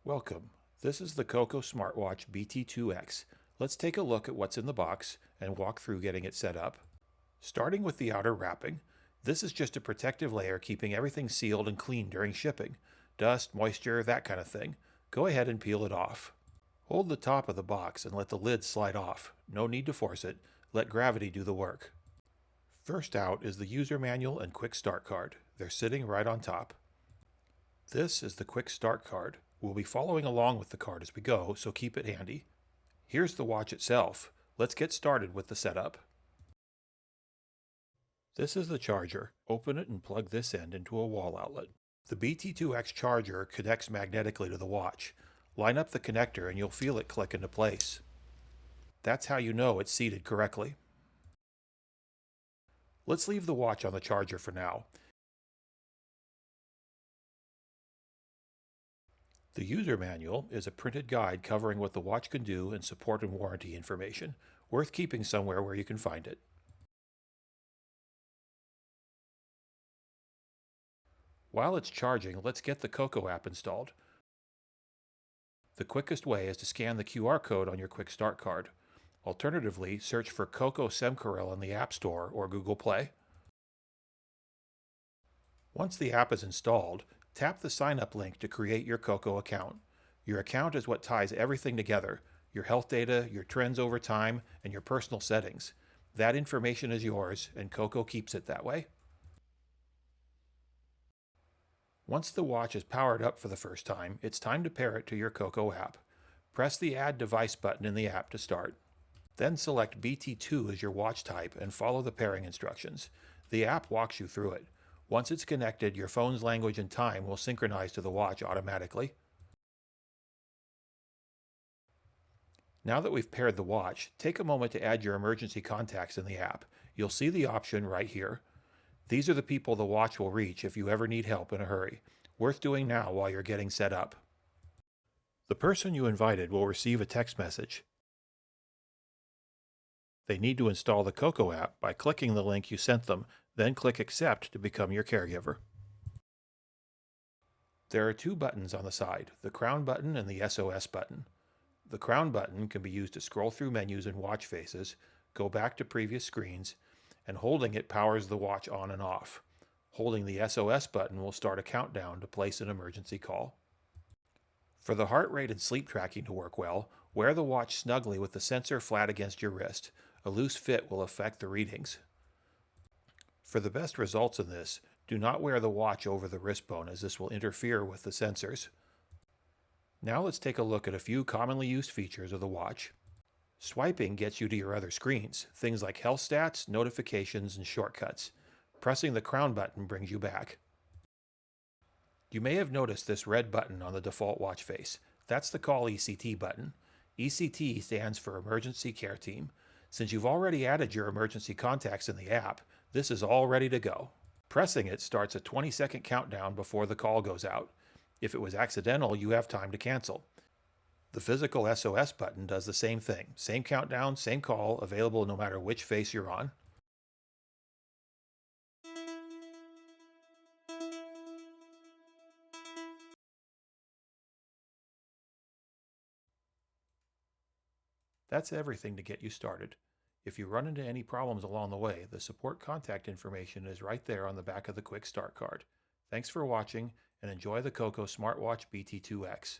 Welcome. This is the CoCo Smartwatch BT2-X. Let's take a look at what's in the box and walk through getting it set up. Starting with the outer wrapping, this is just a protective layer keeping everything sealed and clean during shipping. Dust, moisture, that kind of thing. Go ahead and peel it off. Hold the top of the box and let the lid slide off. No need to force it. Let gravity do the work. First out is the user manual and quick start card. They're sitting right on top. This is the quick start card. We'll be following along with the card as we go, so keep it handy. Here's the watch itself. Let's get started with the setup. This is the charger. Open it and plug this end into a wall outlet. The BT2-X charger connects magnetically to the watch. Line up the connector and you'll feel it click into place. That's how you know it's seated correctly. Let's leave the watch on the charger for now. The user manual is a printed guide covering what the watch can do and support and warranty information, worth keeping somewhere where you can find it. While it's charging, let's get the CoCo app installed. The quickest way is to scan the QR code on your quick start card. Alternatively, search for CoCo Smartwatch in the App Store or Google Play. Once the app is installed, tap the sign up link to create your CoCo account. Your account is what ties everything together: your health data, your trends over time, and your personal settings. That information is yours, and CoCo keeps it that way. Once the watch is powered up for the first time, it's time to pair it to your CoCo app. Press the Add Device button in the app to start. Then select BT2 as your watch type and follow the pairing instructions. The app walks you through it. Once it's connected, your phone's language and time will synchronize to the watch automatically. Now that we've paired the watch, take a moment to add your emergency contacts in the app. You'll see the option right here. These are the people the watch will reach if you ever need help in a hurry. Worth doing now while you're getting set up. The person you invited will receive a text message. They need to install the CoCo app by clicking the link you sent them, then click Accept to become your caregiver. There are two buttons on the side, the Crown button and the SOS button. The Crown button can be used to scroll through menus and watch faces, go back to previous screens, and holding it powers the watch on and off. Holding the SOS button will start a countdown to place an emergency call. For the heart rate and sleep tracking to work well, wear the watch snugly with the sensor flat against your wrist. A loose fit will affect the readings. For the best results in this, do not wear the watch over the wrist bone, as this will interfere with the sensors. Now let's take a look at a few commonly used features of the watch. Swiping gets you to your other screens, things like health stats, notifications, and shortcuts. Pressing the Crown button brings you back. You may have noticed this red button on the default watch face. That's the Call ECT button. ECT stands for Emergency Care Team. Since you've already added your emergency contacts in the app, this is all ready to go. Pressing it starts a 20-second countdown before the call goes out. If it was accidental, you have time to cancel. The physical SOS button does the same thing. Same countdown, same call, available no matter which face you're on. That's everything to get you started. If you run into any problems along the way, the support contact information is right there on the back of the quick start card. Thanks for watching and enjoy the CoCo Smartwatch BT2-X.